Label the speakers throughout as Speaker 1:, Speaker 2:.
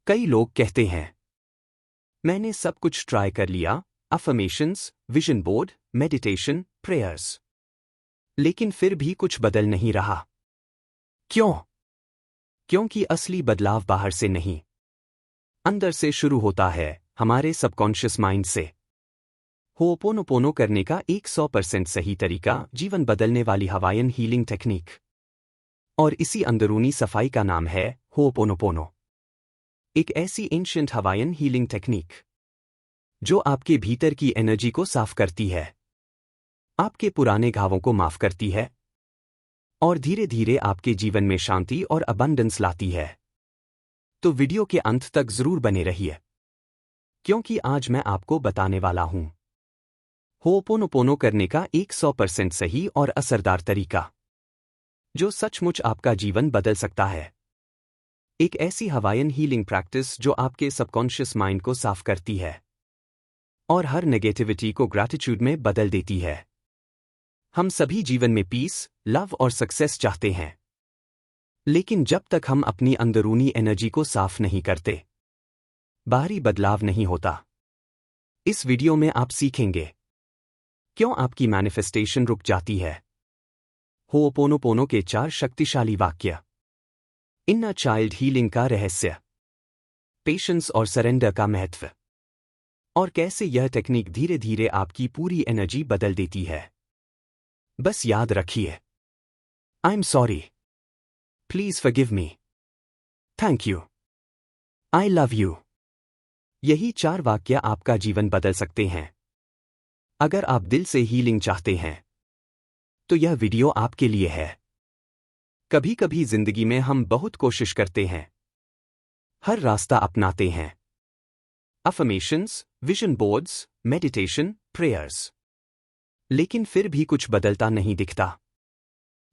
Speaker 1: कई लोग कहते हैं, मैंने सब कुछ ट्राई कर लिया, affirmations, vision board, meditation, prayers, लेकिन फिर भी कुछ बदल नहीं रहा। क्यों? क्योंकि असली बदलाव बाहर से नहीं, अंदर से शुरू होता है, हमारे सबकॉन्शियस माइंड से। होओपोनोपोनो करने का 100% सही तरीका जीवन बदलने वाली हवाईयन हीलिंग टेक्निक। और इसी अंदरूनी सफाई का नाम है होओपोनोपोनो। एक ऐसी एंशिएंट हवाईयन हीलिंग टेक्निक जो आपके भीतर की एनर्जी को साफ करती है, आपके पुराने घावों को माफ करती है और धीरे धीरे आपके जीवन में शांति और अबंडेंस लाती है। तो वीडियो के अंत तक जरूर बने रहिए, क्योंकि आज मैं आपको बताने वाला हूं होओपोनोपोनो करने का 100% सही और असरदार तरीका जो सचमुच आपका जीवन बदल सकता है। एक ऐसी हवाईयन हीलिंग प्रैक्टिस जो आपके सबकॉन्शियस माइंड को साफ करती है और हर नेगेटिविटी को ग्रैटिट्यूड में बदल देती है। हम सभी जीवन में पीस, लव और सक्सेस चाहते हैं, लेकिन जब तक हम अपनी अंदरूनी एनर्जी को साफ नहीं करते, बाहरी बदलाव नहीं होता। इस वीडियो में आप सीखेंगे क्यों आपकी मैनिफेस्टेशन रुक जाती है, होओपोनोपोनो के 4 शक्तिशाली वाक्य, इनर चाइल्ड हीलिंग का रहस्य, पेशेंस और सरेंडर का महत्व, और कैसे यह टेक्निक धीरे धीरे आपकी पूरी एनर्जी बदल देती है। बस याद रखिए, आई am sorry, please forgive me, thank you, I love you. यही 4 वाक्य आपका जीवन बदल सकते हैं। अगर आप दिल से हीलिंग चाहते हैं तो यह वीडियो आपके लिए है। कभी कभी जिंदगी में हम बहुत कोशिश करते हैं, हर रास्ता अपनाते हैं, affirmations, vision boards, meditation, prayers, लेकिन फिर भी कुछ बदलता नहीं दिखता।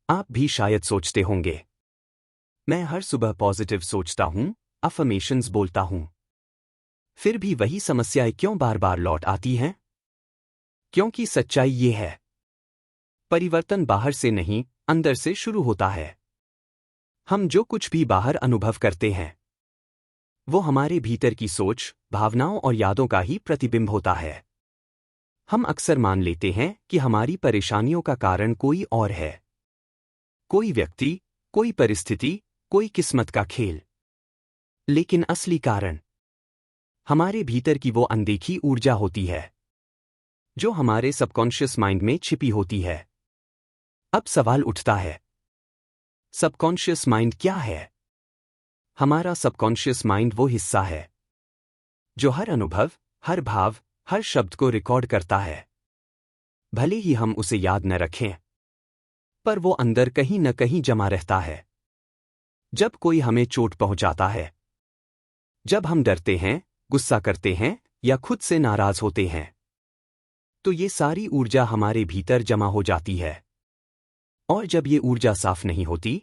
Speaker 1: आप भी शायद सोचते होंगे, मैं हर सुबह पॉजिटिव सोचता हूं, अफर्मेशंस बोलता हूं, फिर भी वही समस्याएं क्यों बार बार लौट आती हैं? क्योंकि सच्चाई ये है, परिवर्तन बाहर से नहीं, अंदर से शुरू होता है। हम जो कुछ भी बाहर अनुभव करते हैं वो हमारे भीतर की सोच, भावनाओं और यादों का ही प्रतिबिंब होता है। हम अक्सर मान लेते हैं कि हमारी परेशानियों का कारण कोई और है, कोई व्यक्ति, कोई परिस्थिति, कोई किस्मत का खेल। लेकिन असली कारण हमारे भीतर की वो अनदेखी ऊर्जा होती है जो हमारे सबकॉन्शियस माइंड में छिपी होती है। अब सवाल उठता है, सबकॉन्शियस माइंड क्या है? हमारा सबकॉन्शियस माइंड वो हिस्सा है जो हर अनुभव, हर भाव, हर शब्द को रिकॉर्ड करता है। भले ही हम उसे याद न रखें, पर वो अंदर कहीं न कहीं जमा रहता है। जब कोई हमें चोट पहुंचाता है, जब हम डरते हैं, गुस्सा करते हैं या खुद से नाराज होते हैं, तो ये सारी ऊर्जा हमारे भीतर जमा हो जाती है। और जब ये ऊर्जा साफ नहीं होती,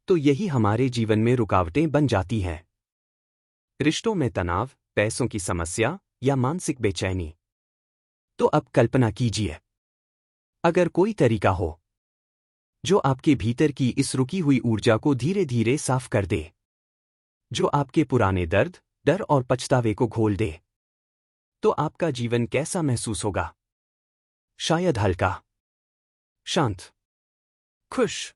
Speaker 1: तो यही हमारे जीवन में रुकावटें बन जाती हैं। रिश्तों में तनाव, पैसों की समस्या या मानसिक बेचैनी। तो अब कल्पना कीजिए, अगर कोई तरीका हो जो आपके भीतर की इस रुकी हुई ऊर्जा को धीरे धीरे साफ कर दे, जो आपके पुराने दर्द, डर और पछतावे को घोल दे, तो आपका जीवन कैसा महसूस होगा? शायद हल्का, शांत, खुश।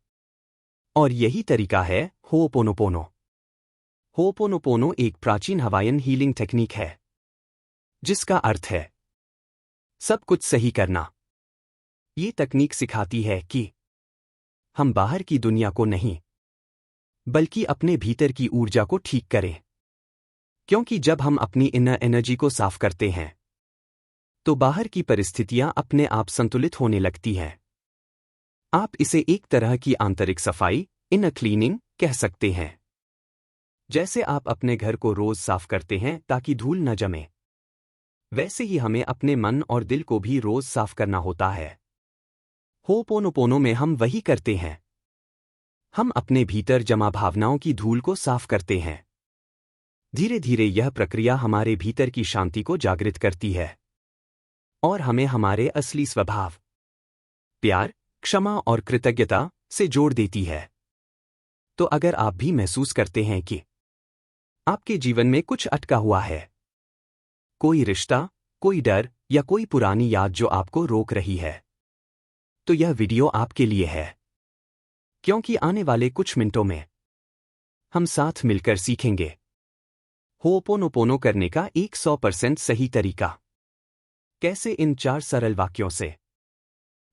Speaker 1: और यही तरीका है होओपोनोपोनो। होओपोनोपोनो एक प्राचीन हवाईयन हीलिंग टेक्निक है जिसका अर्थ है सब कुछ सही करना। ये तकनीक सिखाती है कि हम बाहर की दुनिया को नहीं, बल्कि अपने भीतर की ऊर्जा को ठीक करें। क्योंकि जब हम अपनी इनर एनर्जी को साफ करते हैं, तो बाहर की परिस्थितियां अपने आप संतुलित होने लगती हैं। आप इसे एक तरह की आंतरिक सफाई, इनर क्लीनिंग कह सकते हैं। जैसे आप अपने घर को रोज साफ करते हैं ताकि धूल न जमे, वैसे ही हमें अपने मन और दिल को भी रोज साफ करना होता है। होओपोनोपोनो में हम वही करते हैं। हम अपने भीतर जमा भावनाओं की धूल को साफ करते हैं। धीरे धीरे यह प्रक्रिया हमारे भीतर की शांति को जागृत करती है और हमें हमारे असली स्वभाव, प्यार, क्षमा और कृतज्ञता से जोड़ देती है। तो अगर आप भी महसूस करते हैं कि आपके जीवन में कुछ अटका हुआ है। कोई रिश्ता, कोई डर या कोई पुरानी याद जो आपको रोक रही है। तो यह वीडियो आपके लिए है, क्योंकि आने वाले कुछ मिनटों में हम साथ मिलकर सीखेंगे होपोनोपोनो करने का 100% सही तरीका। कैसे इन 4 सरल वाक्यों से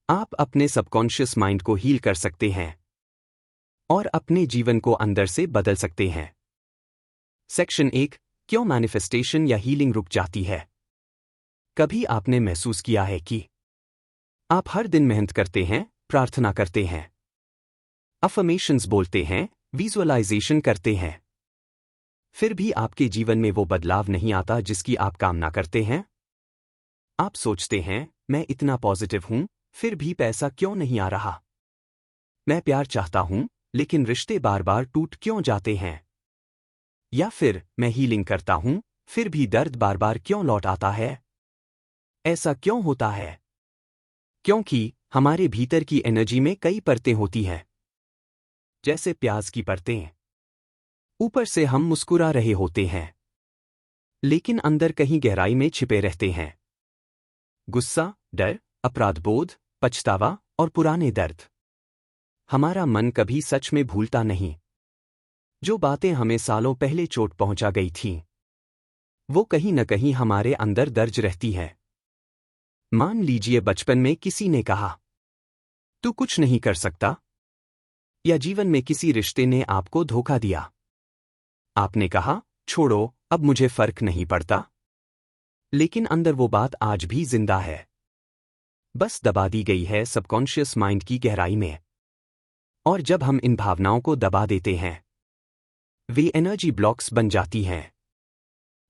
Speaker 1: आप अपने सबकॉन्शियस माइंड को हील कर सकते हैं और अपने जीवन को अंदर से बदल सकते हैं। सेक्शन 1, क्यों मैनिफेस्टेशन या हीलिंग रुक जाती है। कभी आपने महसूस किया है कि आप हर दिन मेहनत करते हैं, प्रार्थना करते हैं, अफर्मेशंस बोलते हैं, विजुअलाइजेशन करते हैं, फिर भी आपके जीवन में वो बदलाव नहीं आता जिसकी आप कामना करते हैं? आप सोचते हैं, मैं इतना पॉजिटिव हूं, फिर भी पैसा क्यों नहीं आ रहा? मैं प्यार चाहता हूं, लेकिन रिश्ते बार बार टूट क्यों जाते हैं? या फिर मैं हीलिंग करता हूं, फिर भी दर्द बार बार क्यों लौट आता है? ऐसा क्यों होता है? क्योंकि हमारे भीतर की एनर्जी में कई परतें होती हैं। जैसे प्याज की परतें। ऊपर से हम मुस्कुरा रहे होते हैं, लेकिन अंदर कहीं गहराई में छिपे रहते हैं गुस्सा, डर, अपराधबोध, पछतावा और पुराने दर्द। हमारा मन कभी सच में भूलता नहीं। जो बातें हमें सालों पहले चोट पहुंचा गई थीं, वो कहीं न कहीं हमारे अंदर दर्ज रहती है। मान लीजिए बचपन में किसी ने कहा, तू कुछ नहीं कर सकता, या जीवन में किसी रिश्ते ने आपको धोखा दिया। आपने कहा, छोड़ो, अब मुझे फर्क नहीं पड़ता। लेकिन अंदर वो बात आज भी जिंदा है, बस दबा दी गई है सबकॉन्शियस माइंड की गहराई में। और जब हम इन भावनाओं को दबा देते हैं, वे एनर्जी ब्लॉक्स बन जाती हैं।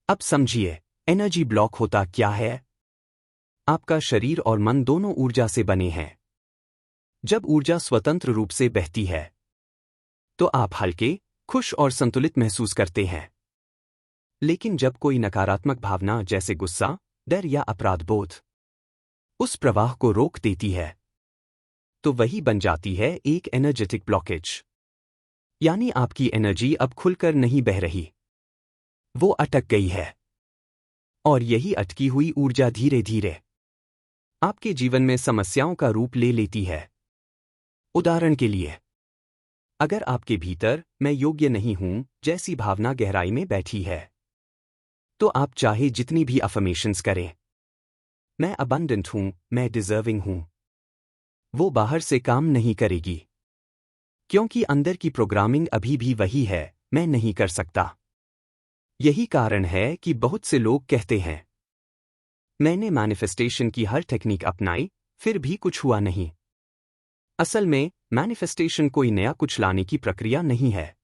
Speaker 1: अब समझिए, एनर्जी ब्लॉक होता क्या है? आपका शरीर और मन दोनों ऊर्जा से बने हैं। जब ऊर्जा स्वतंत्र रूप से बहती है, तो आप हल्के, खुश और संतुलित महसूस करते हैं। लेकिन जब कोई नकारात्मक भावना जैसे गुस्सा, डर या अपराधबोध उस प्रवाह को रोक देती है, तो वही बन जाती है एक एनर्जेटिक ब्लॉकेज। यानी आपकी एनर्जी अब खुलकर नहीं बह रही, वो अटक गई है। और यही अटकी हुई ऊर्जा धीरे धीरे आपके जीवन में समस्याओं का रूप ले लेती है। उदाहरण के लिए, अगर आपके भीतर मैं योग्य नहीं हूं जैसी भावना गहराई में बैठी है, तो आप चाहे जितनी भी अफर्मेशंस करें, मैं अबंडेंट हूं, मैं डिजर्विंग हूं, वो बाहर से काम नहीं करेगी। क्योंकि अंदर की प्रोग्रामिंग अभी भी वही है, मैं नहीं कर सकता। यही कारण है कि बहुत से लोग कहते हैं, मैंने मैनिफेस्टेशन की हर टेक्निक अपनाई, फिर भी कुछ हुआ नहीं। असल में मैनिफेस्टेशन कोई नया कुछ लाने की प्रक्रिया नहीं है।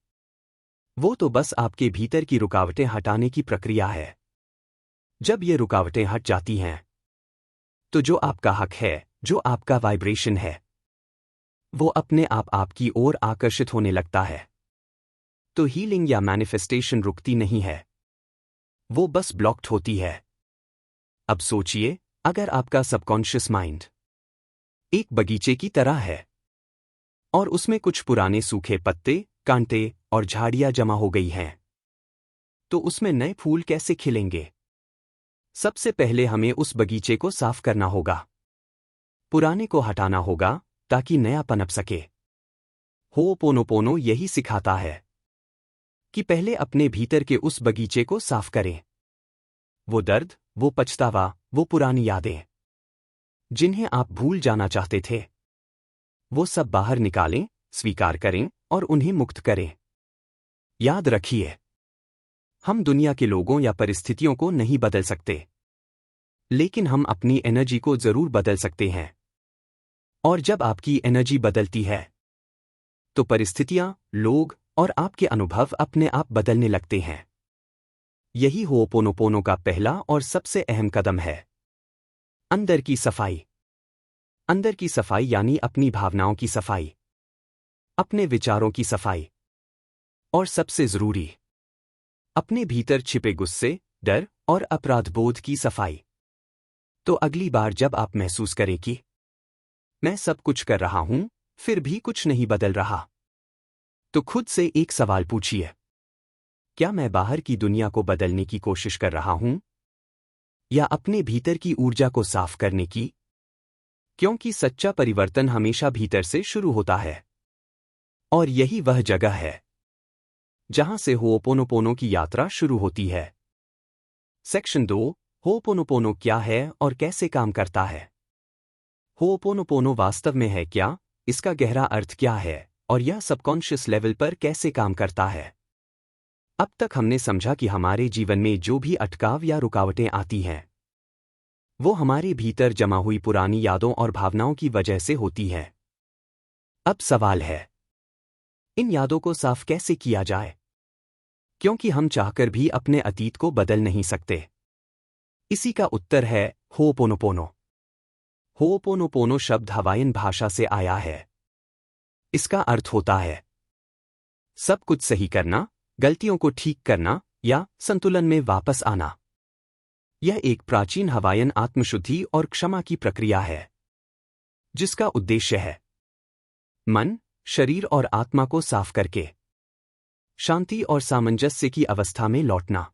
Speaker 1: वो तो बस आपके भीतर की रुकावटें हटाने की प्रक्रिया है। जब ये रुकावटें हट जाती हैं, तो जो आपका हक है, जो आपका वाइब्रेशन है, वो अपने आप आपकी ओर आकर्षित होने लगता है। तो हीलिंग या मैनिफेस्टेशन रुकती नहीं है, वो बस ब्लॉक्ड होती है। अब सोचिए, अगर आपका सबकॉन्शियस माइंड एक बगीचे की तरह है और उसमें कुछ पुराने सूखे पत्ते, कांटे और झाड़ियां जमा हो गई हैं, तो उसमें नए फूल कैसे खिलेंगे? सबसे पहले हमें उस बगीचे को साफ करना होगा, पुराने को हटाना होगा, ताकि नया पनप सके। होपोनोपोनो यही सिखाता है कि पहले अपने भीतर के उस बगीचे को साफ करें। वो दर्द, वो पछतावा, वो पुरानी यादें जिन्हें आप भूल जाना चाहते थे, वो सब बाहर निकालें, स्वीकार करें और उन्हें मुक्त करें। याद रखिए, हम दुनिया के लोगों या परिस्थितियों को नहीं बदल सकते, लेकिन हम अपनी एनर्जी को जरूर बदल सकते हैं। और जब आपकी एनर्जी बदलती है, तो परिस्थितियां, लोग और आपके अनुभव अपने आप बदलने लगते हैं। यही होपोनोपोनो का पहला और सबसे अहम कदम है, अंदर की सफाई। अंदर की सफाई यानी अपनी भावनाओं की सफाई, अपने विचारों की सफाई, और सबसे जरूरी, अपने भीतर छिपे गुस्से, डर और अपराधबोध की सफाई। तो अगली बार जब आप महसूस करें कि मैं सब कुछ कर रहा हूं, फिर भी कुछ नहीं बदल रहा, तो खुद से एक सवाल पूछिए, क्या मैं बाहर की दुनिया को बदलने की कोशिश कर रहा हूं, या अपने भीतर की ऊर्जा को साफ करने की? क्योंकि सच्चा परिवर्तन हमेशा भीतर से शुरू होता है। और यही वह जगह है जहां से होओपोनोपोनो की यात्रा शुरू होती है। सेक्शन 2, होओपोनोपोनो क्या है और कैसे काम करता है? होओपोनोपोनो वास्तव में है क्या, इसका गहरा अर्थ क्या है, और यह सबकॉन्शियस लेवल पर कैसे काम करता है? अब तक हमने समझा कि हमारे जीवन में जो भी अटकाव या रुकावटें आती हैं, वो हमारे भीतर जमा हुई पुरानी यादों और भावनाओं की वजह से होती हैं। अब सवाल है, इन यादों को साफ कैसे किया जाए? क्योंकि हम चाहकर भी अपने अतीत को बदल नहीं सकते। इसी का उत्तर है होओपोनोपोनो। होओपोनोपोनो शब्द हवाईन भाषा से आया है। इसका अर्थ होता है सब कुछ सही करना, गलतियों को ठीक करना या संतुलन में वापस आना। यह एक प्राचीन हवाईन आत्मशुद्धि और क्षमा की प्रक्रिया है, जिसका उद्देश्य है मन, शरीर और आत्मा को साफ करके शांति और सामंजस्य की अवस्था में लौटना।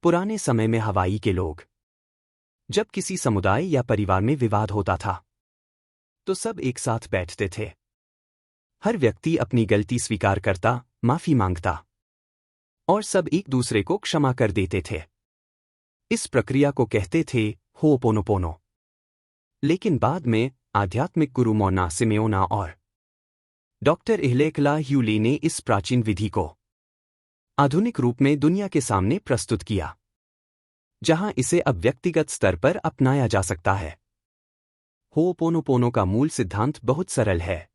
Speaker 1: पुराने समय में हवाई के लोग जब किसी समुदाय या परिवार में विवाद होता था, तो सब एक साथ बैठते थे। हर व्यक्ति अपनी गलती स्वीकार करता, माफी मांगता, और सब एक दूसरे को क्षमा कर देते थे। इस प्रक्रिया को कहते थे होओपोनोपोनो। लेकिन बाद में आध्यात्मिक गुरु मोना सिमेओना और डॉक्टर इहलेकला ह्यूले ने इस प्राचीन विधि को आधुनिक रूप में दुनिया के सामने प्रस्तुत किया, जहां इसे अब व्यक्तिगत स्तर पर अपनाया जा सकता है। होओपोनोपोनो का मूल सिद्धांत बहुत सरल है।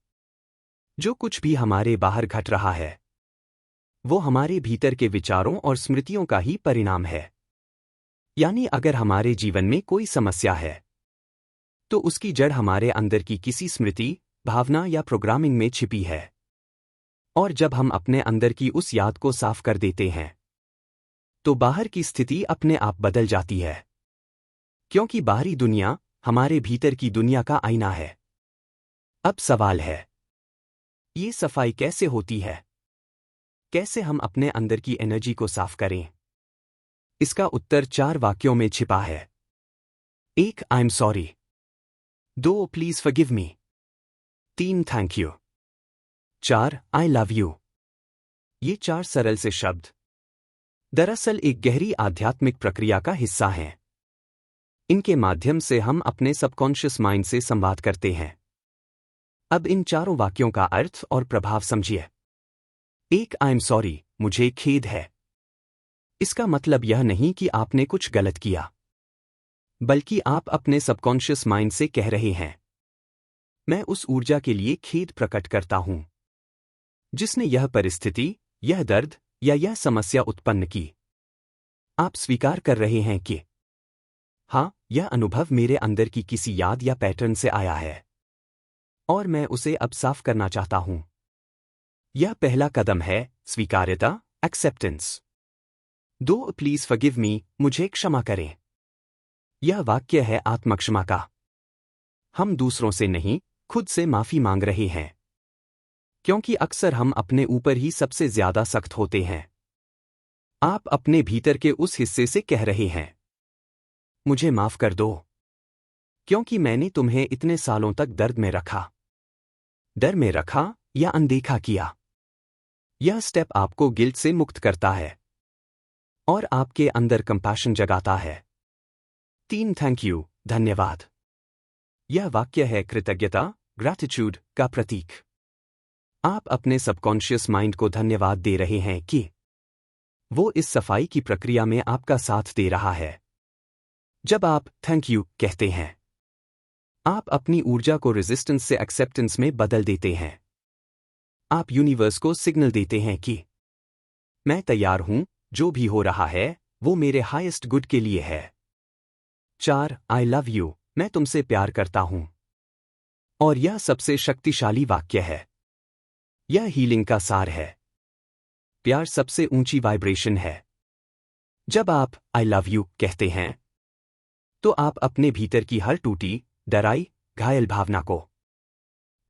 Speaker 1: जो कुछ भी हमारे बाहर घट रहा है, वो हमारे भीतर के विचारों और स्मृतियों का ही परिणाम है। यानी अगर हमारे जीवन में कोई समस्या है, तो उसकी जड़ हमारे अंदर की किसी स्मृति, भावना या प्रोग्रामिंग में छिपी है। और जब हम अपने अंदर की उस याद को साफ कर देते हैं, तो बाहर की स्थिति अपने आप बदल जाती है। क्योंकि बाहरी दुनिया हमारे भीतर की दुनिया का आईना है। अब सवाल है, ये सफाई कैसे होती है? कैसे हम अपने अंदर की एनर्जी को साफ करें? इसका उत्तर 4 वाक्यों में छिपा है। 1, आई am sorry. 2, please forgive me. 3, thank you. 4, I love you. ये 4 सरल से शब्द दरअसल एक गहरी आध्यात्मिक प्रक्रिया का हिस्सा हैं। इनके माध्यम से हम अपने सबकॉन्शियस माइंड से संवाद करते हैं। अब इन चारों वाक्यों का अर्थ और प्रभाव समझिए। 1, आई एम सॉरी, मुझे खेद है। इसका मतलब यह नहीं कि आपने कुछ गलत किया, बल्कि आप अपने सबकॉन्शियस माइंड से कह रहे हैं, मैं उस ऊर्जा के लिए खेद प्रकट करता हूं जिसने यह परिस्थिति, यह दर्द या यह समस्या उत्पन्न की। आप स्वीकार कर रहे हैं कि हाँ, यह अनुभव मेरे अंदर की किसी याद या पैटर्न से आया है, और मैं उसे अब साफ करना चाहता हूं। यह पहला कदम है, स्वीकार्यता, एक्सेप्टेंस। 2, प्लीज फॉरगिव मी, मुझे क्षमा करें। यह वाक्य है आत्मक्षमा का। हम दूसरों से नहीं, खुद से माफी मांग रहे हैं। क्योंकि अक्सर हम अपने ऊपर ही सबसे ज्यादा सख्त होते हैं। आप अपने भीतर के उस हिस्से से कह रहे हैं, मुझे माफ कर दो, क्योंकि मैंने तुम्हें इतने सालों तक दर्द में रखा, डर में रखा या अनदेखा किया। यह स्टेप आपको गिल्ट से मुक्त करता है और आपके अंदर कंपैशन जगाता है। 3, थैंक यू, धन्यवाद। यह वाक्य है कृतज्ञता, ग्रैटिट्यूड का प्रतीक। आप अपने सबकॉन्शियस माइंड को धन्यवाद दे रहे हैं कि वो इस सफाई की प्रक्रिया में आपका साथ दे रहा है। जब आप थैंक यू कहते हैं, आप अपनी ऊर्जा को रेजिस्टेंस से एक्सेप्टेंस में बदल देते हैं। आप यूनिवर्स को सिग्नल देते हैं कि मैं तैयार हूं, जो भी हो रहा है वो मेरे हाईएस्ट गुड के लिए है। 4, आई लव यू, मैं तुमसे प्यार करता हूं। और यह सबसे शक्तिशाली वाक्य है। यह हीलिंग का सार है। प्यार सबसे ऊंची वाइब्रेशन है। जब आप आई लव यू कहते हैं, तो आप अपने भीतर की हर टूटी, डराई, घायल भावना को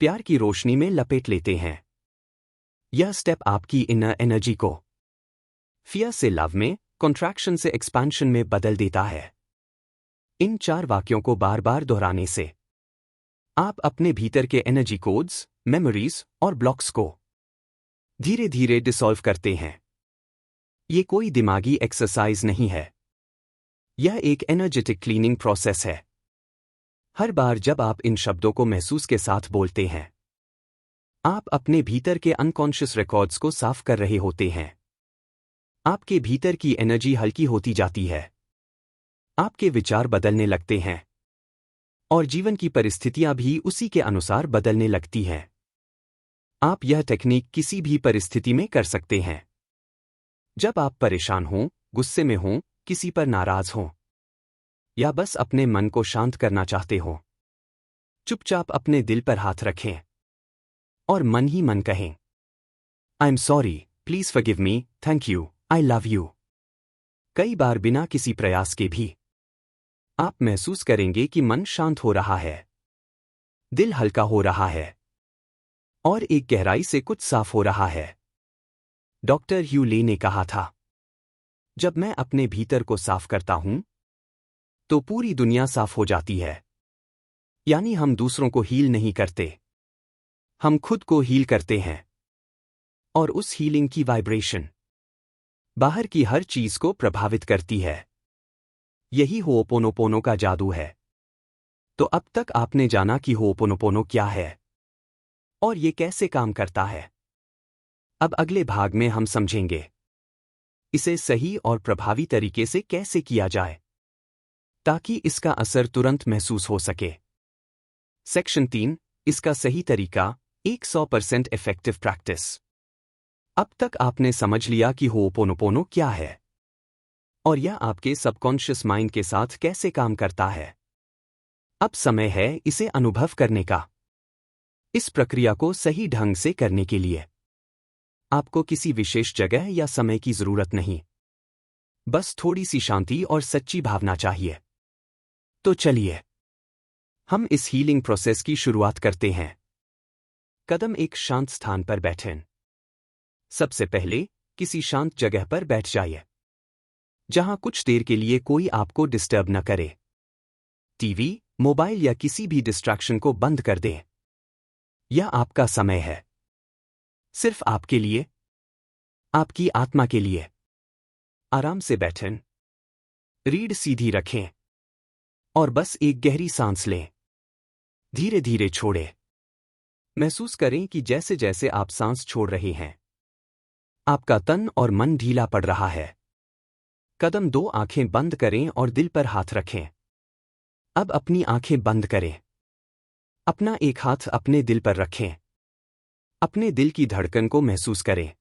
Speaker 1: प्यार की रोशनी में लपेट लेते हैं। यह स्टेप आपकी इनर एनर्जी को फियर से लव में, कॉन्ट्रैक्शन से एक्सपेंशन में बदल देता है। इन 4 वाक्यों को बार बार दोहराने से आप अपने भीतर के एनर्जी कोड्स, मेमोरीज और ब्लॉक्स को धीरे धीरे डिसॉल्व करते हैं। ये कोई दिमागी एक्सरसाइज नहीं है। यह एक एनर्जेटिक क्लीनिंग प्रोसेस है। हर बार जब आप इन शब्दों को महसूस के साथ बोलते हैं, आप अपने भीतर के अनकॉन्शियस रिकॉर्ड्स को साफ कर रहे होते हैं। आपके भीतर की एनर्जी हल्की होती जाती है। आपके विचार बदलने लगते हैं और जीवन की परिस्थितियां भी उसी के अनुसार बदलने लगती हैं। आप यह टेक्निक किसी भी परिस्थिति में कर सकते हैं। जब आप परेशान हों, गुस्से में हों, किसी पर नाराज हों, या बस अपने मन को शांत करना चाहते हो, चुपचाप अपने दिल पर हाथ रखें और मन ही मन कहें, आई am sorry, please forgive me, thank you, I love you. कई बार बिना किसी प्रयास के भी आप महसूस करेंगे कि मन शांत हो रहा है, दिल हल्का हो रहा है और एक गहराई से कुछ साफ हो रहा है। डॉक्टर ह्यू ले ने कहा था, जब मैं अपने भीतर को साफ करता हूं तो पूरी दुनिया साफ हो जाती है। यानी हम दूसरों को हील नहीं करते, हम खुद को हील करते हैं। और उस हीलिंग की वाइब्रेशन बाहर की हर चीज को प्रभावित करती है। यही होओपोनोपोनो का जादू है। तो अब तक आपने जाना कि होओपोनोपोनो क्या है और ये कैसे काम करता है। अब अगले भाग में हम समझेंगे इसे सही और प्रभावी तरीके से कैसे किया जाए ताकि इसका असर तुरंत महसूस हो सके। सेक्शन 3, इसका सही तरीका, 100% इफेक्टिव प्रैक्टिस। अब तक आपने समझ लिया कि होओपोनोपोनो क्या है और यह आपके सबकॉन्शियस माइंड के साथ कैसे काम करता है। अब समय है इसे अनुभव करने का। इस प्रक्रिया को सही ढंग से करने के लिए आपको किसी विशेष जगह या समय की जरूरत नहीं, बस थोड़ी सी शांति और सच्ची भावना चाहिए। तो चलिए हम इस हीलिंग प्रोसेस की शुरुआत करते हैं। कदम 1, शांत स्थान पर बैठें। सबसे पहले किसी शांत जगह पर बैठ जाइए जहां कुछ देर के लिए कोई आपको डिस्टर्ब न करे। टीवी, मोबाइल या किसी भी डिस्ट्रैक्शन को बंद कर दें। यह आपका समय है, सिर्फ आपके लिए, आपकी आत्मा के लिए। आराम से बैठें, रीढ़ सीधी रखें और बस एक गहरी सांस लें। धीरे धीरे छोड़ें। महसूस करें कि जैसे जैसे आप सांस छोड़ रहे हैं, आपका तन और मन ढीला पड़ रहा है। कदम 2, आंखें बंद करें और दिल पर हाथ रखें। अब अपनी आंखें बंद करें। अपना एक हाथ अपने दिल पर रखें। अपने दिल की धड़कन को महसूस करें।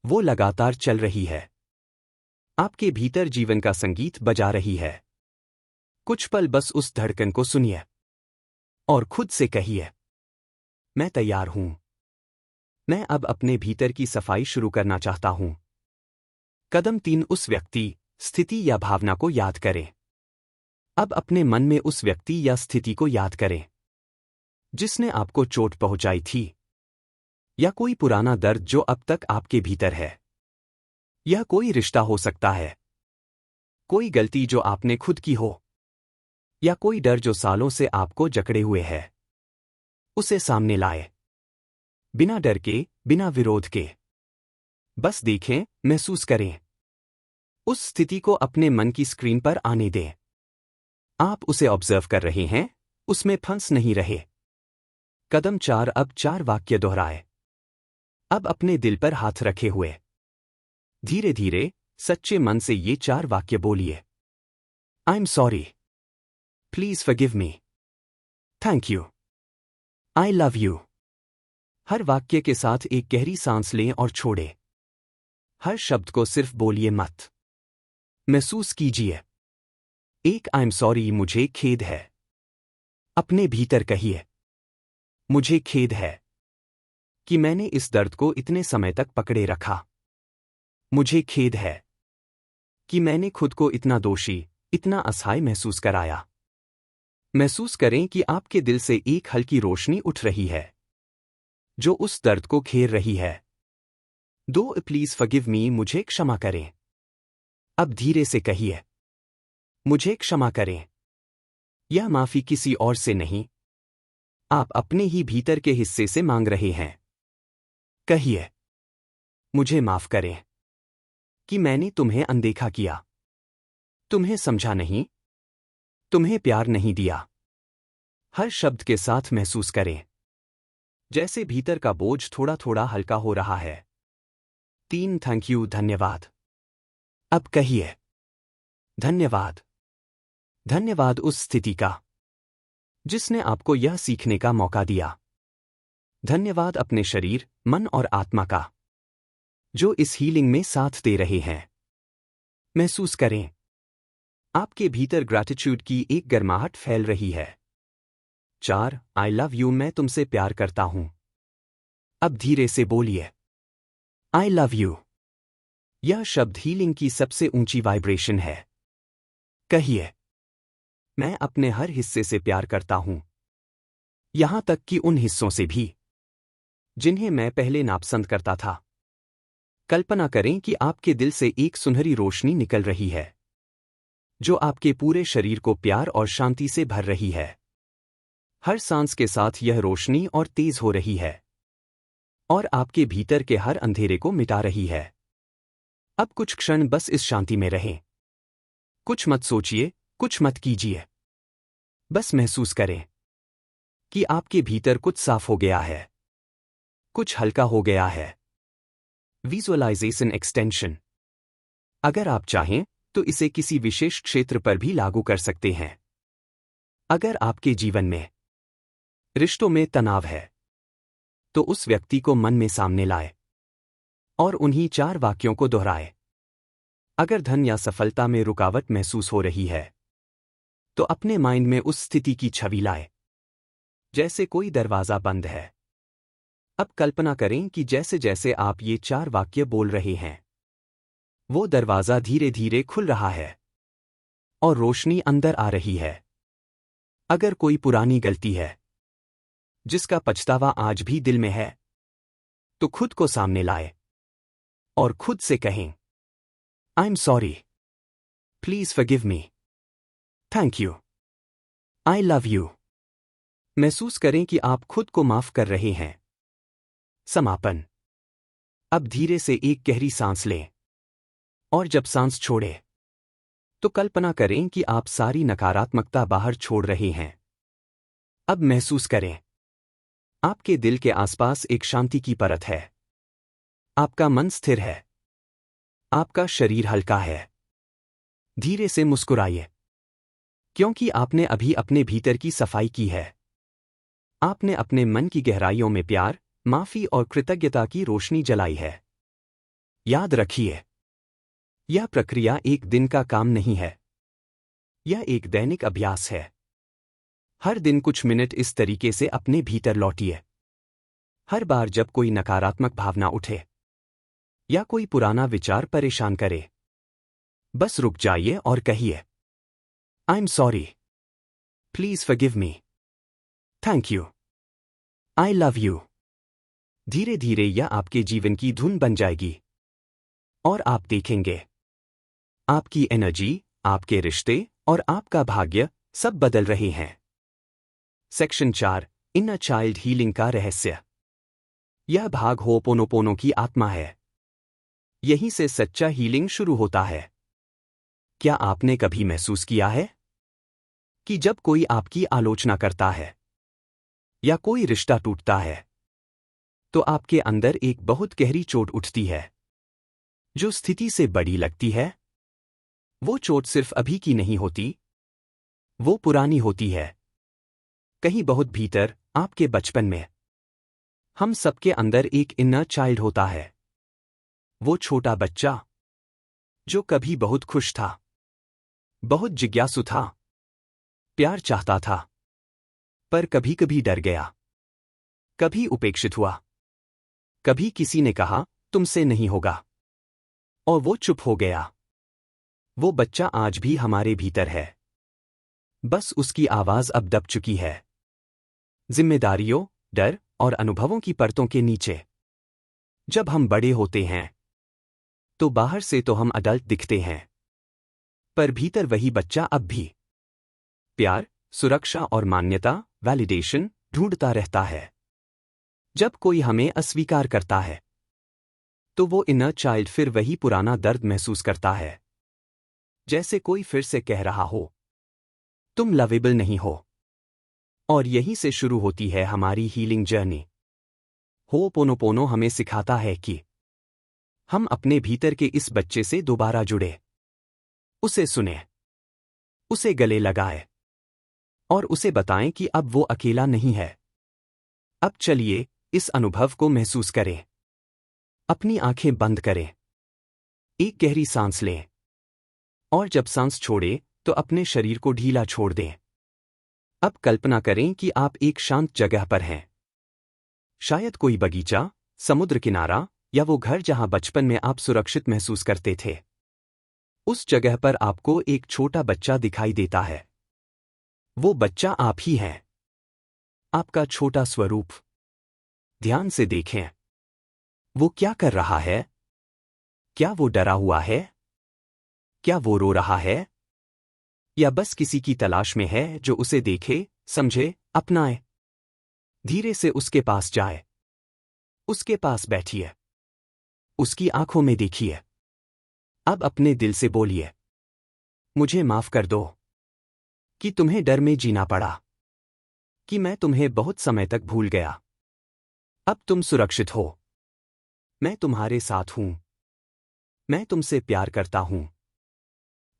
Speaker 1: वो लगातार चल रही है। आपके भीतर जीवन का संगीत बजा रही है। कुछ पल बस उस धड़कन को सुनिए और खुद से कहिए, मैं तैयार हूं। मैं अब अपने भीतर की सफाई शुरू करना चाहता हूं। कदम 3, उस व्यक्ति, स्थिति या भावना को याद करें। अब अपने मन में उस व्यक्ति या स्थिति को याद करें जिसने आपको चोट पहुंचाई थी, या कोई पुराना दर्द जो अब तक आपके भीतर है। यह कोई रिश्ता हो सकता है, कोई गलती जो आपने खुद की हो, या कोई डर जो सालों से आपको जकड़े हुए है। उसे सामने लाए, बिना डर के, बिना विरोध के। बस देखें, महसूस करें। उस स्थिति को अपने मन की स्क्रीन पर आने दें। आप उसे ऑब्जर्व कर रहे हैं, उसमें फंस नहीं रहे। कदम 4, अब 4 वाक्य दोहराए। अब अपने दिल पर हाथ रखे हुए धीरे धीरे सच्चे मन से ये 4 वाक्य बोलिए। I am sorry, please forgive me, thank you, I love you. हर वाक्य के साथ एक गहरी सांस लें और छोड़ें। हर शब्द को सिर्फ बोलिए मत, महसूस कीजिए। एक आई एम सॉरी, मुझे खेद है। अपने भीतर कहिए, मुझे खेद है कि मैंने इस दर्द को इतने समय तक पकड़े रखा। मुझे खेद है कि मैंने खुद को इतना दोषी, इतना असहाय महसूस कराया। महसूस करें कि आपके दिल से एक हल्की रोशनी उठ रही है जो उस दर्द को घेर रही है। दो प्लीज फॉरगिव मी, मुझे क्षमा करें। अब धीरे से कहिए, मुझे क्षमा करें। यह माफी किसी और से नहीं, आप अपने ही भीतर के हिस्से से मांग रहे हैं। कहिए, मुझे माफ करें कि मैंने तुम्हें अनदेखा किया, तुम्हें समझा नहीं, तुम्हें प्यार नहीं दिया। हर शब्द के साथ महसूस करें जैसे भीतर का बोझ थोड़ा थोड़ा हल्का हो रहा है। 3 थैंक यू, धन्यवाद। अब कहिए, धन्यवाद। धन्यवाद उस स्थिति का जिसने आपको यह सीखने का मौका दिया। धन्यवाद अपने शरीर, मन और आत्मा का जो इस हीलिंग में साथ दे रहे हैं। महसूस करें आपके भीतर ग्रैटिट्यूड की एक गर्माहट फैल रही है। 4 आई लव यू, मैं तुमसे प्यार करता हूं। अब धीरे से बोलिए, आई लव यू। यह शब्द हीलिंग की सबसे ऊंची वाइब्रेशन है। कहिए, मैं अपने हर हिस्से से प्यार करता हूं, यहां तक कि उन हिस्सों से भी जिन्हें मैं पहले नापसंद करता था। कल्पना करें कि आपके दिल से एक सुनहरी रोशनी निकल रही है जो आपके पूरे शरीर को प्यार और शांति से भर रही है। हर सांस के साथ यह रोशनी और तेज हो रही है और आपके भीतर के हर अंधेरे को मिटा रही है। अब कुछ क्षण बस इस शांति में रहें। कुछ मत सोचिए, कुछ मत कीजिए। बस महसूस करें कि आपके भीतर कुछ साफ हो गया है, कुछ हल्का हो गया है। Visualisation extension. अगर आप चाहें तो इसे किसी विशेष क्षेत्र पर भी लागू कर सकते हैं। अगर आपके जीवन में रिश्तों में तनाव है तो उस व्यक्ति को मन में सामने लाए और उन्हीं 4 वाक्यों को दोहराए। अगर धन या सफलता में रुकावट महसूस हो रही है तो अपने माइंड में उस स्थिति की छवि लाए जैसे कोई दरवाजा बंद है। अब कल्पना करें कि जैसे जैसे आप ये 4 वाक्य बोल रहे हैं वो दरवाजा धीरे धीरे खुल रहा है और रोशनी अंदर आ रही है। अगर कोई पुरानी गलती है जिसका पछतावा आज भी दिल में है तो खुद को सामने लाए और खुद से कहें, आई am sorry, please forgive me, thank you, I love you. महसूस करें कि आप खुद को माफ कर रहे हैं। समापन। अब धीरे से एक गहरी सांस लें और जब सांस छोड़े तो कल्पना करें कि आप सारी नकारात्मकता बाहर छोड़ रहे हैं। अब महसूस करें आपके दिल के आसपास एक शांति की परत है। आपका मन स्थिर है, आपका शरीर हल्का है। धीरे से मुस्कुराइए क्योंकि आपने अभी अपने भीतर की सफाई की है। आपने अपने मन की गहराइयों में प्यार, माफी और कृतज्ञता की रोशनी जलाई है। याद रखिए, यह प्रक्रिया एक दिन का काम नहीं है, यह एक दैनिक अभ्यास है। हर दिन कुछ मिनट इस तरीके से अपने भीतर लौटिए। हर बार जब कोई नकारात्मक भावना उठे या कोई पुराना विचार परेशान करे, बस रुक जाइए और कहिए, I am sorry, please forgive me, thank you, I love you. धीरे धीरे यह आपके जीवन की धुन बन जाएगी और आप देखेंगे आपकी एनर्जी, आपके रिश्ते और आपका भाग्य सब बदल रहे हैं। सेक्शन 4, इनर चाइल्ड हीलिंग का रहस्य। यह भाग होपोनोपोनो की आत्मा है। यहीं से सच्चा हीलिंग शुरू होता है। क्या आपने कभी महसूस किया है कि जब कोई आपकी आलोचना करता है या कोई रिश्ता टूटता है तो आपके अंदर एक बहुत गहरी चोट उठती है जो स्थिति से बड़ी लगती है? वो चोट सिर्फ अभी की नहीं होती, वो पुरानी होती है, कहीं बहुत भीतर, आपके बचपन में। हम सबके अंदर एक इनर चाइल्ड होता है। वो छोटा बच्चा जो कभी बहुत खुश था, बहुत जिज्ञासु था, प्यार चाहता था, पर कभी कभी डर गया, कभी उपेक्षित हुआ, कभी किसी ने कहा तुमसे नहीं होगा और वो चुप हो गया। वो बच्चा आज भी हमारे भीतर है, बस उसकी आवाज अब दब चुकी है, जिम्मेदारियों, डर और अनुभवों की परतों के नीचे। जब हम बड़े होते हैं तो बाहर से तो हम अडल्ट दिखते हैं, पर भीतर वही बच्चा अब भी प्यार, सुरक्षा और मान्यता, वैलिडेशन ढूंढता रहता है। जब कोई हमें अस्वीकार करता है तो वो इनर चाइल्ड फिर वही पुराना दर्द महसूस करता है, जैसे कोई फिर से कह रहा हो तुम लवेबल नहीं हो। और यहीं से शुरू होती है हमारी हीलिंग जर्नी। हो'ओपोनोपोनो हमें सिखाता है कि हम अपने भीतर के इस बच्चे से दोबारा जुड़े, उसे सुने, उसे गले लगाए और उसे बताएं कि अब वो अकेला नहीं है। अब चलिए इस अनुभव को महसूस करें। अपनी आंखें बंद करें, एक गहरी सांस लें और जब सांस छोड़े तो अपने शरीर को ढीला छोड़ दें। अब कल्पना करें कि आप एक शांत जगह पर हैं, शायद कोई बगीचा, समुद्र किनारा या वो घर जहां बचपन में आप सुरक्षित महसूस करते थे। उस जगह पर आपको एक छोटा बच्चा दिखाई देता है। वो बच्चा आप ही हैं, आपका छोटा स्वरूप। ध्यान से देखें, वो क्या कर रहा है? क्या वो डरा हुआ है? क्या वो रो रहा है? या बस किसी की तलाश में है जो उसे देखे, समझे, अपनाए? धीरे से उसके पास जाए, उसके पास बैठिए, उसकी आंखों में देखिए। अब अपने दिल से बोलिए, मुझे माफ कर दो कि तुम्हें डर में जीना पड़ा, कि मैं तुम्हें बहुत समय तक भूल गया। अब तुम सुरक्षित हो, मैं तुम्हारे साथ हूं, मैं तुमसे प्यार करता हूं।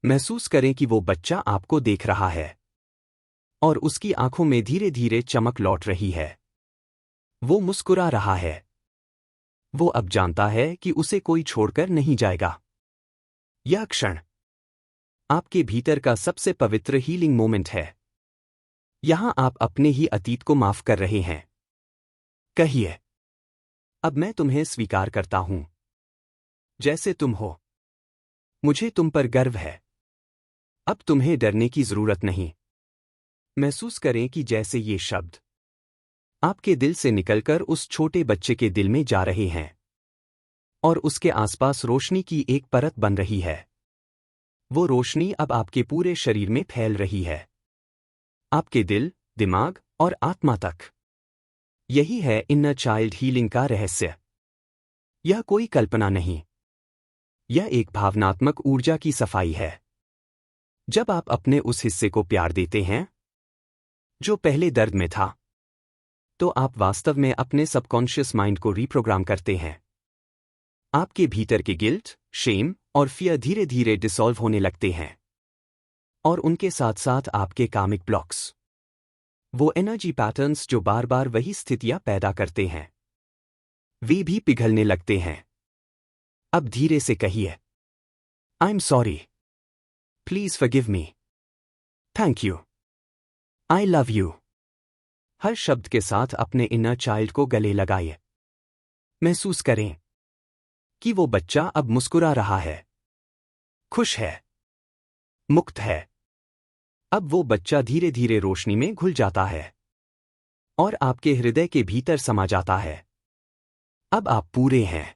Speaker 1: महसूस करें कि वो बच्चा आपको देख रहा है और उसकी आंखों में धीरे धीरे चमक लौट रही है। वो मुस्कुरा रहा है। वो अब जानता है कि उसे कोई छोड़कर नहीं जाएगा। यह क्षण आपके भीतर का सबसे पवित्र हीलिंग मोमेंट है। यहां आप अपने ही अतीत को माफ कर रहे हैं। कहिए, अब मैं तुम्हें स्वीकार करता हूं, जैसे तुम हो। मुझे तुम पर गर्व है। अब तुम्हें डरने की जरूरत नहीं। महसूस करें कि जैसे ये शब्द आपके दिल से निकलकर उस छोटे बच्चे के दिल में जा रहे हैं और उसके आसपास रोशनी की एक परत बन रही है। वो रोशनी अब आपके पूरे शरीर में फैल रही है, आपके दिल, दिमाग और आत्मा तक। यही है इनर चाइल्ड हीलिंग का रहस्य। यह कोई कल्पना नहीं, यह एक भावनात्मक ऊर्जा की सफाई है। जब आप अपने उस हिस्से को प्यार देते हैं जो पहले दर्द में था, तो आप वास्तव में अपने सबकॉन्शियस माइंड को रीप्रोग्राम करते हैं। आपके भीतर के गिल्ट, शेम और फियर धीरे धीरे डिसॉल्व होने लगते हैं और उनके साथ साथ आपके कामिक ब्लॉक्स, वो एनर्जी पैटर्न्स जो बार बार वही स्थितियां पैदा करते हैं, वे भी पिघलने लगते हैं। अब धीरे से कहिए, I am sorry, please forgive me, thank you, I love you. हर शब्द के साथ अपने इनर चाइल्ड को गले लगाइए। महसूस करें कि वो बच्चा अब मुस्कुरा रहा है, खुश है, मुक्त है। अब वो बच्चा धीरे धीरे रोशनी में घुल जाता है और आपके हृदय के भीतर समा जाता है। अब आप पूरे हैं।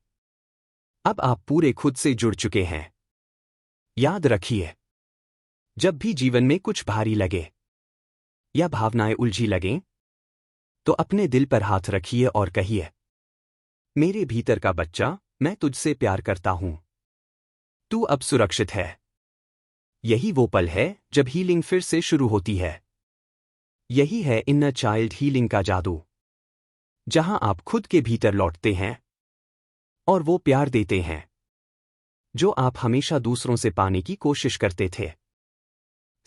Speaker 1: अब आप पूरे खुद से जुड़ चुके हैं। याद रखिए, जब भी जीवन में कुछ भारी लगे या भावनाएं उलझी लगें, तो अपने दिल पर हाथ रखिए और कहिए, मेरे भीतर का बच्चा, मैं तुझसे प्यार करता हूं। तू अब सुरक्षित है। यही वो पल है जब हीलिंग फिर से शुरू होती है। यही है इनर चाइल्ड हीलिंग का जादू, जहां आप खुद के भीतर लौटते हैं और वो प्यार देते हैं जो आप हमेशा दूसरों से पाने की कोशिश करते थे।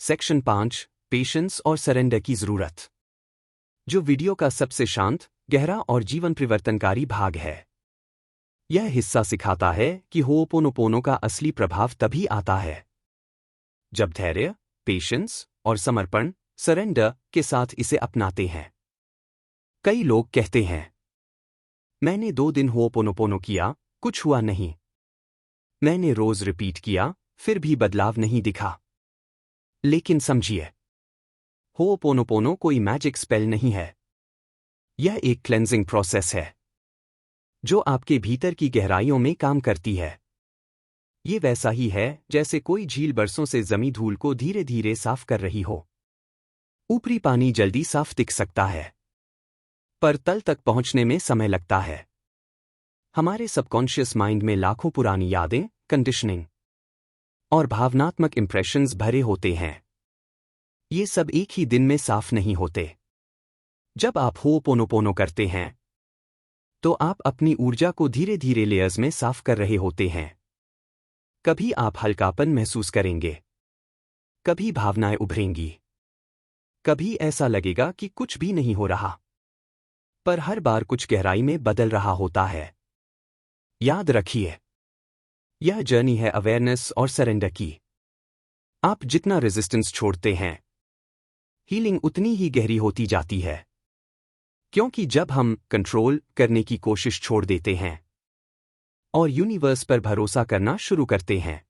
Speaker 1: सेक्शन 5, पेशेंस और सरेंडर की जरूरत, जो वीडियो का सबसे शांत, गहरा और जीवन परिवर्तनकारी भाग है। यह हिस्सा सिखाता है कि हो'ओपोनोपोनो का असली प्रभाव तभी आता है जब धैर्य, पेशेंस और समर्पण, सरेंडर के साथ इसे अपनाते हैं। कई लोग कहते हैं, मैंने 2 दिन हो'ओपोनोपोनो किया, कुछ हुआ नहीं। मैंने रोज रिपीट किया, फिर भी बदलाव नहीं दिखा। लेकिन समझिए, हो'ओपोनोपोनो कोई मैजिक स्पेल नहीं है। यह एक क्लेंजिंग प्रोसेस है जो आपके भीतर की गहराइयों में काम करती है। ये वैसा ही है जैसे कोई झील बरसों से जमी धूल को धीरे धीरे साफ कर रही हो। ऊपरी पानी जल्दी साफ दिख सकता है, पर तल तक पहुंचने में समय लगता है। हमारे सबकॉन्शियस माइंड में लाखों पुरानी यादें, कंडीशनिंग और भावनात्मक इंप्रेशंस भरे होते हैं। ये सब एक ही दिन में साफ नहीं होते। जब आप होपोनोपोनो करते हैं तो आप अपनी ऊर्जा को धीरे धीरे लेयर्स में साफ कर रहे होते हैं। कभी आप हल्कापन महसूस करेंगे, कभी भावनाएं उभरेंगी, कभी ऐसा लगेगा कि कुछ भी नहीं हो रहा, पर हर बार कुछ गहराई में बदल रहा होता है। याद रखिए, यह जर्नी है अवेयरनेस और सरेंडर की। आप जितना रेजिस्टेंस छोड़ते हैं, हीलिंग उतनी ही गहरी होती जाती है। क्योंकि जब हम कंट्रोल करने की कोशिश छोड़ देते हैं और यूनिवर्स पर भरोसा करना शुरू करते हैं,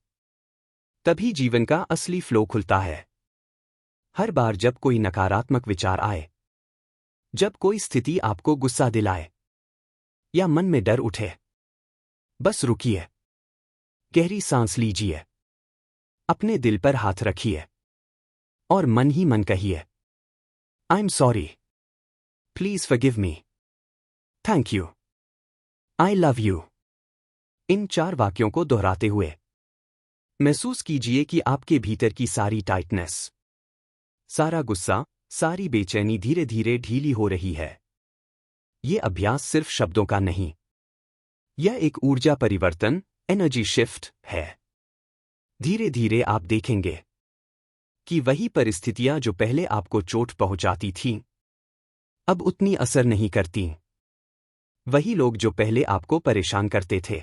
Speaker 1: तभी जीवन का असली फ्लो खुलता है। हर बार जब कोई नकारात्मक विचार आए, जब कोई स्थिति आपको गुस्सा दिलाए या मन में डर उठे, बस रुकिए, गहरी सांस लीजिए, अपने दिल पर हाथ रखिए और मन ही मन कहिए, I am sorry, please forgive me, thank you, I love you. इन 4 वाक्यों को दोहराते हुए महसूस कीजिए कि आपके भीतर की सारी टाइटनेस, सारा गुस्सा, सारी बेचैनी धीरे धीरे ढीली हो रही है। ये अभ्यास सिर्फ शब्दों का नहीं, यह एक ऊर्जा परिवर्तन, एनर्जी शिफ्ट है। धीरे धीरे आप देखेंगे कि वही परिस्थितियां जो पहले आपको चोट पहुंचाती थीं, अब उतनी असर नहीं करती। वही लोग जो पहले आपको परेशान करते थे,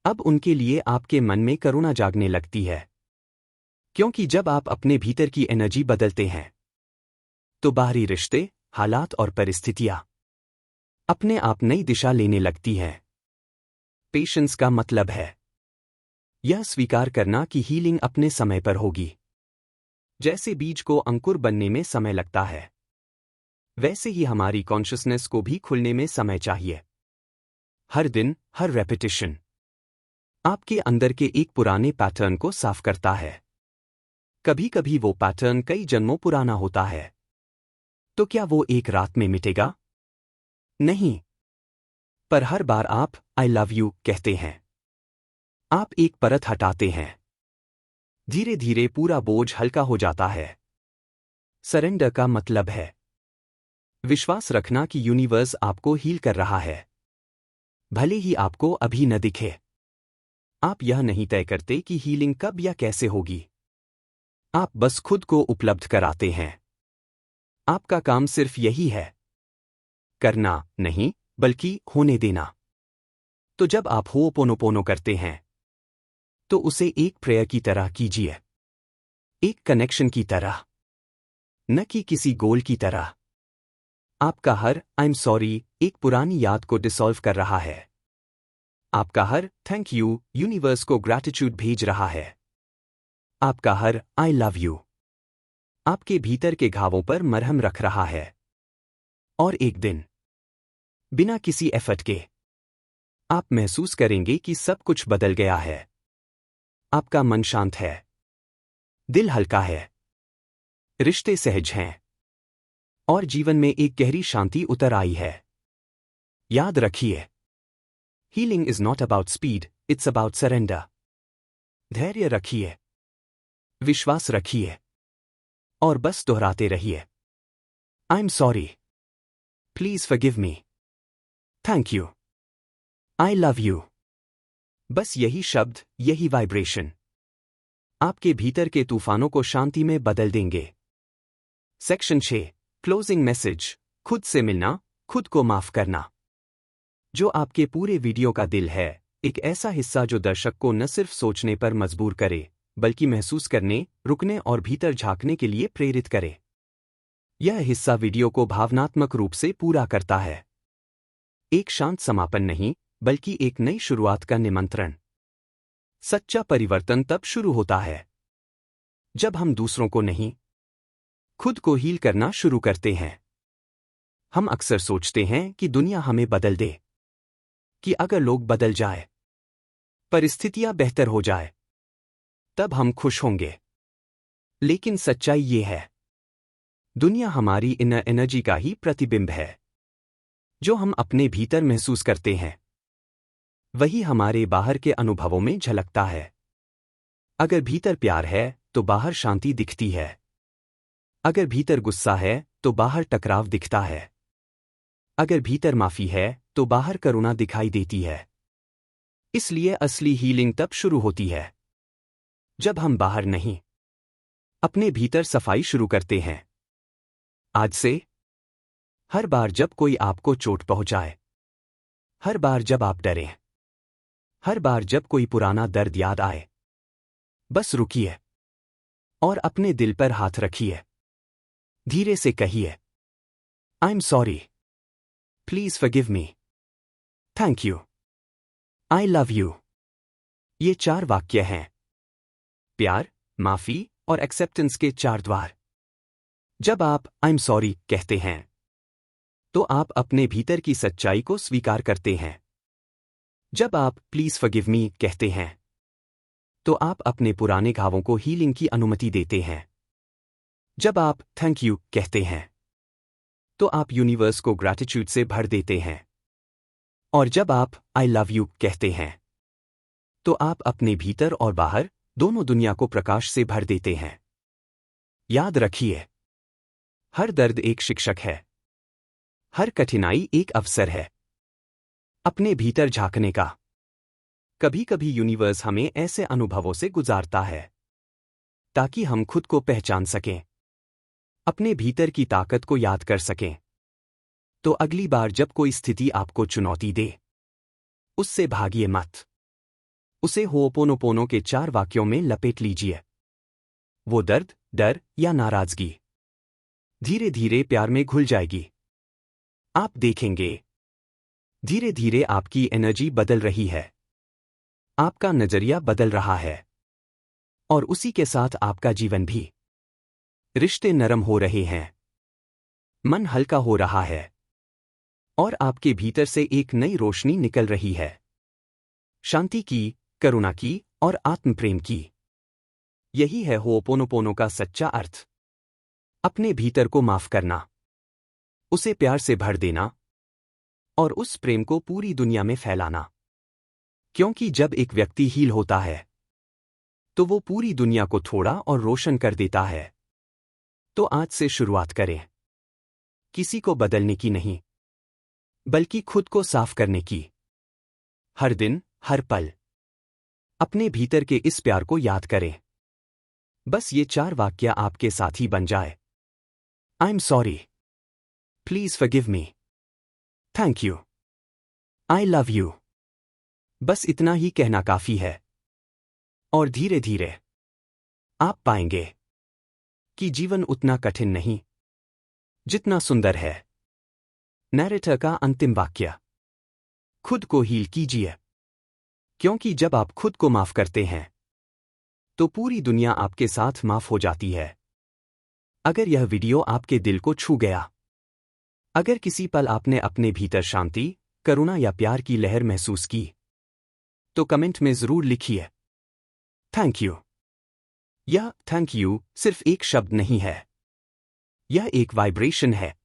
Speaker 1: अब उनके लिए आपके मन में करुणा जागने लगती है। क्योंकि जब आप अपने भीतर की एनर्जी बदलते हैं, तो बाहरी रिश्ते, हालात और परिस्थितियां अपने आप नई दिशा लेने लगती हैं। पेशेंस का मतलब है यह स्वीकार करना कि हीलिंग अपने समय पर होगी। जैसे बीज को अंकुर बनने में समय लगता है, वैसे ही हमारी कॉन्शियसनेस को भी खुलने में समय चाहिए। हर दिन, हर रेपिटेशन आपके अंदर के एक पुराने पैटर्न को साफ करता है। कभी कभी वो पैटर्न कई जन्मों पुराना होता है। तो क्या वो एक रात में मिटेगा? नहीं। पर हर बार आप आई लव यू कहते हैं, आप एक परत हटाते हैं। धीरे धीरे पूरा बोझ हल्का हो जाता है। सरेंडर का मतलब है विश्वास रखना कि यूनिवर्स आपको हील कर रहा है, भले ही आपको अभी न दिखे। आप यह नहीं तय करते कि हीलिंग कब या कैसे होगी। आप बस खुद को उपलब्ध कराते हैं। आपका काम सिर्फ यही है, करना नहीं, बल्कि होने देना। तो जब आप होपोनोपोनो करते हैं, तो उसे एक प्रेयर की तरह कीजिए, एक कनेक्शन की तरह, न कि किसी गोल की तरह। आपका हर आई एम सॉरी एक पुरानी याद को डिसॉल्व कर रहा है। आपका हर थैंक यू यूनिवर्स को ग्रैटिट्यूड भेज रहा है। आपका हर आई लव यू आपके भीतर के घावों पर मरहम रख रहा है। और एक दिन, बिना किसी एफर्ट के, आप महसूस करेंगे कि सब कुछ बदल गया है। आपका मन शांत है, दिल हल्का है, रिश्ते सहज हैं और जीवन में एक गहरी शांति उतर आई है। याद रखिए, healing is not about speed, it's about surrender. धैर्य रखिए, विश्वास रखिए और बस दोहराते रहिए, आई am sorry, please forgive me, thank you, I love you. बस यही शब्द, यही वाइब्रेशन आपके भीतर के तूफानों को शांति में बदल देंगे। Section 6, closing message. खुद से मिलना, खुद को माफ करना। जो आपके पूरे वीडियो का दिल है, एक ऐसा हिस्सा जो दर्शक को न सिर्फ सोचने पर मजबूर करे, बल्कि महसूस करने, रुकने और भीतर झांकने के लिए प्रेरित करे। यह हिस्सा वीडियो को भावनात्मक रूप से पूरा करता है। एक शांत समापन नहीं, बल्कि एक नई शुरुआत का निमंत्रण। सच्चा परिवर्तन तब शुरू होता है जब हम दूसरों को नहीं, खुद को हील करना शुरू करते हैं। हम अक्सर सोचते हैं कि दुनिया हमें बदल दे, कि अगर लोग बदल जाए, परिस्थितियां बेहतर हो जाए, तब हम खुश होंगे। लेकिन सच्चाई ये है, दुनिया हमारी इनर एनर्जी का ही प्रतिबिंब है। जो हम अपने भीतर महसूस करते हैं, वही हमारे बाहर के अनुभवों में झलकता है। अगर भीतर प्यार है तो बाहर शांति दिखती है। अगर भीतर गुस्सा है तो बाहर टकराव दिखता है। अगर भीतर माफी है तो बाहर करुणा दिखाई देती है। इसलिए असली हीलिंग तब शुरू होती है जब हम बाहर नहीं, अपने भीतर सफाई शुरू करते हैं। आज से हर बार जब कोई आपको चोट पहुंचाए, हर बार जब आप डरें, हर बार जब कोई पुराना दर्द याद आए, बस रुकिए और अपने दिल पर हाथ रखिए। धीरे से कहिए, I am sorry, please forgive me, thank you, I love you. ये 4 वाक्य हैं प्यार, माफी और एक्सेप्टेंस के 4 द्वार। जब आप आई एम सॉरी कहते हैं, तो आप अपने भीतर की सच्चाई को स्वीकार करते हैं। जब आप प्लीज फॉरगिव मी कहते हैं, तो आप अपने पुराने घावों को हीलिंग की अनुमति देते हैं। जब आप थैंक यू कहते हैं, तो आप यूनिवर्स को ग्रैटिट्यूड से भर देते हैं। और जब आप आई लव यू कहते हैं, तो आप अपने भीतर और बाहर दोनों दुनिया को प्रकाश से भर देते हैं। याद रखिए, हर दर्द एक शिक्षक है, हर कठिनाई एक अवसर है अपने भीतर झांकने का। कभी कभी यूनिवर्स हमें ऐसे अनुभवों से गुजारता है ताकि हम खुद को पहचान सकें, अपने भीतर की ताकत को याद कर सकें। तो अगली बार जब कोई स्थिति आपको चुनौती दे, उससे भागिए मत। उसे होओपोनोपोनो के 4 वाक्यों में लपेट लीजिए। वो दर्द, डर या नाराजगी धीरे धीरे प्यार में घुल जाएगी। आप देखेंगे, धीरे धीरे आपकी एनर्जी बदल रही है, आपका नजरिया बदल रहा है, और उसी के साथ आपका जीवन भी। रिश्ते नरम हो रहे हैं, मन हल्का हो रहा है, और आपके भीतर से एक नई रोशनी निकल रही है, शांति की, करुणा की और आत्मप्रेम की। यही है होओपोनोपोनो का सच्चा अर्थ। अपने भीतर को माफ करना, उसे प्यार से भर देना और उस प्रेम को पूरी दुनिया में फैलाना। क्योंकि जब एक व्यक्ति हील होता है, तो वो पूरी दुनिया को थोड़ा और रोशन कर देता है। तो आज से शुरुआत करें, किसी को बदलने की नहीं, बल्कि खुद को साफ करने की। हर दिन, हर पल अपने भीतर के इस प्यार को याद करें। बस ये 4 वाक्य आपके साथी बन जाए। आई am sorry, please forgive me, thank you, I love you. बस इतना ही कहना काफी है, और धीरे धीरे आप पाएंगे कि जीवन उतना कठिन नहीं जितना सुंदर है। नैरेटर का अंतिम वाक्य, खुद को हील कीजिए, क्योंकि जब आप खुद को माफ करते हैं, तो पूरी दुनिया आपके साथ माफ हो जाती है। अगर यह वीडियो आपके दिल को छू गया, अगर किसी पल आपने अपने भीतर शांति, करुणा या प्यार की लहर महसूस की, तो कमेंट में जरूर लिखिए थैंक यू। यह थैंक यू सिर्फ एक शब्द नहीं है, यह एक वाइब्रेशन है,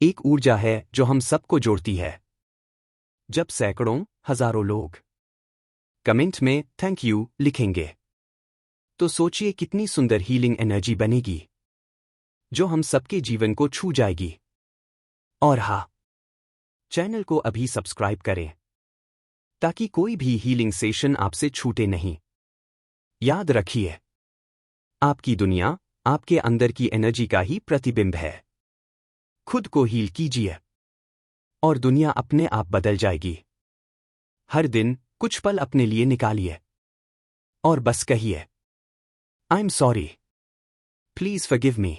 Speaker 1: एक ऊर्जा है जो हम सबको जोड़ती है। जब सैकड़ों, हजारों लोग कमेंट में थैंक यू लिखेंगे, तो सोचिए कितनी सुंदर हीलिंग एनर्जी बनेगी, जो हम सबके जीवन को छू जाएगी। और हाँ, चैनल को अभी सब्सक्राइब करें, ताकि कोई भी हीलिंग सेशन आपसे छूटे नहीं। याद रखिए, आपकी दुनिया आपके अंदर की एनर्जी का ही प्रतिबिंब है। खुद को हील कीजिए, और दुनिया अपने आप बदल जाएगी। हर दिन कुछ पल अपने लिए निकालिए, और बस कहिए I am sorry, please forgive me,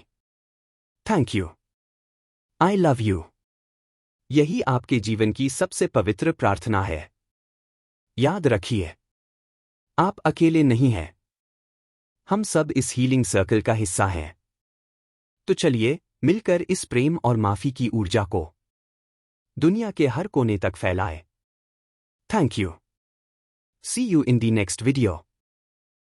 Speaker 1: thank you, I love you. यही आपके जीवन की सबसे पवित्र प्रार्थना है। याद रखिए, आप अकेले नहीं हैं, हम सब इस हीलिंग सर्कल का हिस्सा हैं। तो चलिए मिलकर इस प्रेम और माफी की ऊर्जा को दुनिया के हर कोने तक फैलाएं। Thank you. See you in the next video.